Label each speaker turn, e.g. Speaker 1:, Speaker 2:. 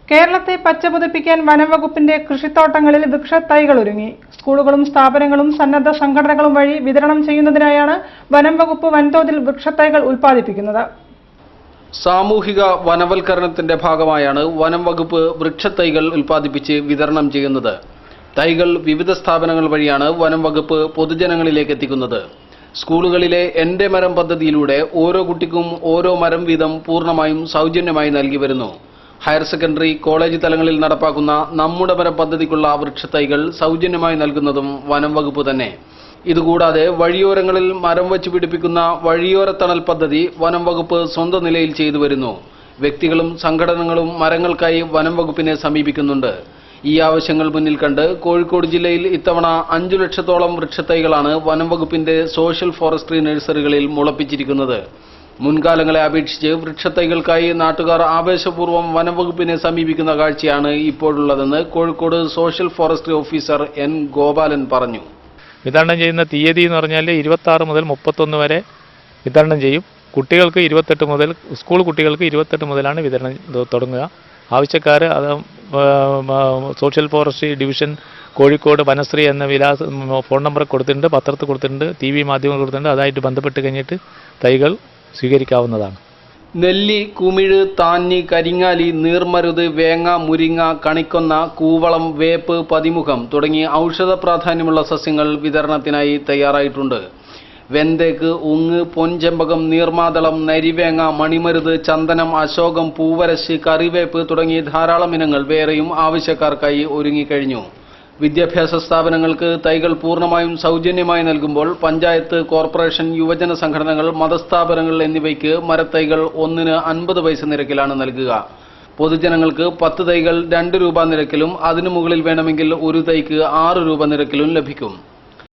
Speaker 1: കേരളത്തെ പച്ചപുതപ്പിക്കാൻ വനംവകുപ്പിന്റെ കൃഷിത്തോട്ടങ്ങളിൽ വൃക്ഷത്തൈകൾ ഒരുങ്ങി. സ്കൂളുകളും സ്ഥാപനങ്ങളും സന്നദ്ധ സംഘടനകളും വഴി വിതരണം ചെയ്യുന്നതിനായാണ് വനംവകുപ്പ് വൻതോതിൽ വൃക്ഷത്തൈകൾ ഉൽപ്പാദിപ്പിക്കുന്നത്.
Speaker 2: സാമൂഹിക വനവൽക്കരണത്തിന്റെ ഭാഗമായാണ് വനംവകുപ്പ് വൃക്ഷത്തൈകൾ ഉൽപ്പാദിപ്പിച്ച് വിതരണം ചെയ്യുന്നത്. തൈകൾ വിവിധ സ്ഥാപനങ്ങൾ വഴിയാണ് വനംവകുപ്പ് പൊതുജനങ്ങളിലേക്ക് എത്തിക്കുന്നത്. സ്കൂളുകളിലെ എന്റെ മരം പദ്ധതിയിലൂടെ ഓരോ കുട്ടിക്കും ഓരോ മരം വീതം പൂർണ്ണമായും സൗജന്യമായി നൽകി വരുന്നു. ഹയർ സെക്കൻഡറി, കോളേജ് തലങ്ങളിൽ നടപ്പാക്കുന്ന നമ്മുടെ മരം പദ്ധതിക്കുള്ള വൃക്ഷത്തൈകൾ സൗജന്യമായി നൽകുന്നതും വനംവകുപ്പ് തന്നെ. ഇതുകൂടാതെ വഴിയോരങ്ങളിൽ മരം വച്ചു പിടിപ്പിക്കുന്ന വഴിയോര തണൽ പദ്ധതി വനംവകുപ്പ് സ്വന്തം നിലയിൽ ചെയ്തു വരുന്നു. വ്യക്തികളും സംഘടനകളും മരങ്ങൾക്കായി വനംവകുപ്പിനെ സമീപിക്കുന്നുണ്ട്. ഈ ആവശ്യങ്ങൾ മുന്നിൽ കണ്ട് കോഴിക്കോട് ജില്ലയിൽ ഇത്തവണ 5 ലക്ഷത്തോളം വൃക്ഷത്തൈകളാണ് വനംവകുപ്പിന്റെ സോഷ്യൽ ഫോറസ്ട്രി നഴ്സറികളിൽ മുളപ്പിച്ചിരിക്കുന്നത്. മുൻകാലങ്ങളെ അപേക്ഷിച്ച് വൃക്ഷത്തൈകൾക്കായി നാട്ടുകാർ ആവേശപൂർവ്വം വനംവകുപ്പിനെ സമീപിക്കുന്ന കാഴ്ചയാണ് ഇപ്പോഴുള്ളതെന്ന് Kozhikode social forestry officer N Gopalan പറഞ്ഞു.
Speaker 3: വിതരണം ചെയ്യുന്ന തീയതി എന്ന് പറഞ്ഞാൽ 26 മുതൽ 31 വരെ വിതരണം ചെയ്യും. കുട്ടികൾക്ക് 28 മുതൽ, സ്കൂൾ കുട്ടികൾക്ക് 28 മുതലാണ് വിതരണം തുടങ്ങുക. ആവശ്യക്കാർ അത് social forestry division Kozhikode Vanasree എന്ന ഫോൺ നമ്പർ കൊടുത്തിട്ടുണ്ട്, പത്രത്തിൽ കൊടുത്തിട്ടുണ്ട്, TV മാധ്യമങ്ങൾ കൊടുത്തിട്ടുണ്ട്. അതായിട്ട് ബന്ധപ്പെട്ട് കഴിഞ്ഞിട്ട് തൈകൾ സ്വീകരിക്കാവുന്നതാണ്.
Speaker 2: നെല്ലി, കുമിഴ്, താഞ്ഞി, കരിങ്ങാലി, നീർമരുത്, വേങ്ങ, മുരിങ്ങ, കണിക്കൊന്ന, കൂവളം, വേപ്പ്, പതിമുഖം തുടങ്ങി ഔഷധ പ്രാധാന്യമുള്ള സസ്യങ്ങൾ വിതരണത്തിനായി തയ്യാറായിട്ടുണ്ട്. വെന്തേക്ക്, ഉങ്ങ്, പൊൻചെമ്പകം, നീർമാതളം, നരിവേങ്ങ, മണിമരുത്, ചന്ദനം, അശോകം, പൂവരശ്, കറിവേപ്പ് തുടങ്ങി ധാരാളം ഇനങ്ങൾ വേറെയും ആവശ്യക്കാർക്കായി ഒരുങ്ങിക്കഴിഞ്ഞു. വിദ്യാഭ്യാസ സ്ഥാപനങ്ങൾക്ക് തൈകൾ പൂർണ്ണമായും സൗജന്യമായി നൽകുമ്പോൾ പഞ്ചായത്ത്, കോർപ്പറേഷൻ, യുവജന സംഘടനകൾ, മതസ്ഥാപനങ്ങൾ എന്നിവയ്ക്ക് മരത്തൈകൾ ഒന്നിന് 50 പൈസ നിരക്കിലാണ് നൽകുക. പൊതുജനങ്ങൾക്ക് 10 തൈകൾ 2 രൂപ നിരക്കിലും അതിനു മുകളിൽ വേണമെങ്കിൽ ഒരു തൈക്ക് 6 രൂപ നിരക്കിലും ലഭിക്കും.